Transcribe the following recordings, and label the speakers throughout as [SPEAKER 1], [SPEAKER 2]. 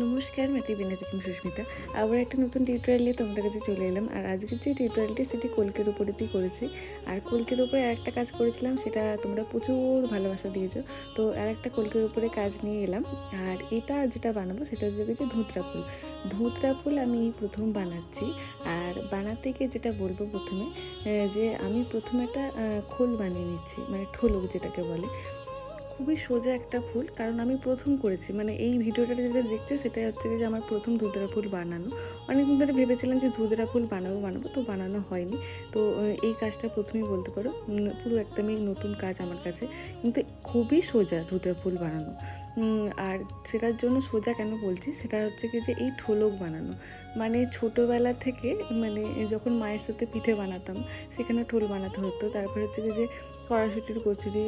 [SPEAKER 1] নমস্কার, মেটি বিনা থেকে সুস্মিতা। আবার একটা নতুন টিউটোরিয়াল নিয়ে তোমাদের কাছে চলে এলাম। আর আজকের যে টিউটোরিয়ালটি সেটি কলকের উপরেতেই করেছি। আর কলকের উপরে আরেকটা কাজ করেছিলাম, সেটা তোমরা প্রচুর ভালোবাসা দিয়েছো। তো আরেকটা কলকের উপরে কাজ নিয়ে এলাম। আর এটা যেটা বানাবো সেটা হচ্ছে যে ধুতরা ফুল। ধুতরা ফুল আমি প্রথম বানাচ্ছি। আর বানাতে গিয়ে যেটা বলবো প্রথমে, যে আমি প্রথমে একটা খোল বানিয়ে নিচ্ছি, মানে ঠোলক যেটাকে বলে। খুবই সোজা একটা ফুল, কারণ আমি প্রথম করেছি, মানে এই ভিডিওটা যেটা দেখছো সেটাই হচ্ছে যে আমার প্রথম ধুতরা ফুল বানানো। অনেকদিন ধরে ভেবেছিলাম যে ধুতরা ফুল বানাবো, তো বানানো হয়নি। তো এই কাজটা প্রথমেই বলতে পারো পুরো একদমই নতুন কাজ আমার কাছে, কিন্তু খুবই সোজা ধুতরা ফুল বানানো। আর সেটার জন্য সোজা কেন বলছি, সেটা হচ্ছে কি যে এই ঠোলক বানানো, মানে ছোটোবেলা থেকে, মানে যখন মায়ের সাথে পিঠে বানাতাম সেখানে ঠোল বানাতে হতো। তারপর হচ্ছে কি যে কড়াইশুঁটির কচুরি,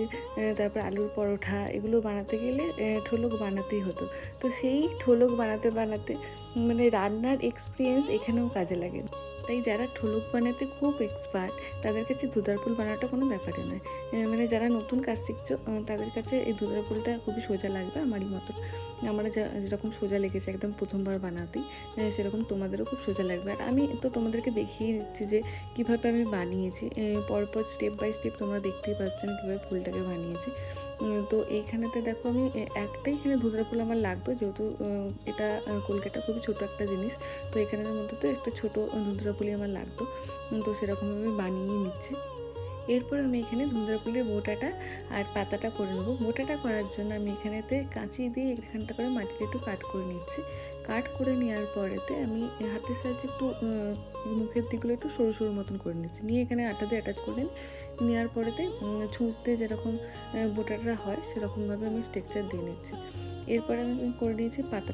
[SPEAKER 1] তারপর আলুর পরোঠা, এগুলো বানাতে গেলে ঠোলক বানাতেই হতো। তো সেই ঠোলক বানাতে বানাতে মানে রান্নার এক্সপিরিয়েন্স এখানেও কাজে লাগে। তাই যারা ঠোলক বানাতে খুব এক্সপার্ট তাদের কাছে ধুতরা ফুল বানানোটা কোনো ব্যাপারই নয়। মানে যারা নতুন কাজ শিখছো তাদের কাছে এই ধুতরা ফুলটা খুবই সোজা লাগবে, আমারই মতো। আমার যেরকম সোজা লেগেছে একদম প্রথমবার বানাতেই, সেরকম তোমাদেরও খুব সোজা লাগবে। আর আমি তো তোমাদেরকে দেখিয়ে দিচ্ছি যে কীভাবে আমি বানিয়েছি, পরপর স্টেপ বাই স্টেপ তোমরা দেখতেই পাচ্ছেন কীভাবে ফুলটাকে বানিয়েছি। তো এইখানেতে দেখো আমি একটাই এখানে ধুতরা ফুল আমার লাগতো, যেহেতু এটা কলকাটা খুবই ছোটো একটা জিনিস। তো এখানের মধ্যে তো একটা ছোটো ধুতরা ফুলই আমার লাগতো। তো সেরকমভাবে বানিয়ে নিচ্ছি। এরপর আমি এখানে ধুতরা ফুলের বোটাটা আর পাতাটা করে নেবো। বোটাটা করার জন্য আমি এখানেতে কাঁচি দিয়ে এখানটা করে মাটিটা একটু কাট করে নিচ্ছি। কাট করে নেওয়ার পরেতে আমি হাতের সাহায্যে একটু মুখের দিকগুলো একটু সরু সরু মতন করে নিচ্ছি, নিয়ে এখানে আটা দিয়ে অ্যাটাচ করে নেওয়ার পরেতে ছুঁচ দিয়ে যেরকম বোটাটা হয় সেরকমভাবে আমি স্ট্রাকচার দিয়ে নিচ্ছি। এরপরে আমি করে নিয়েছি পাতাটা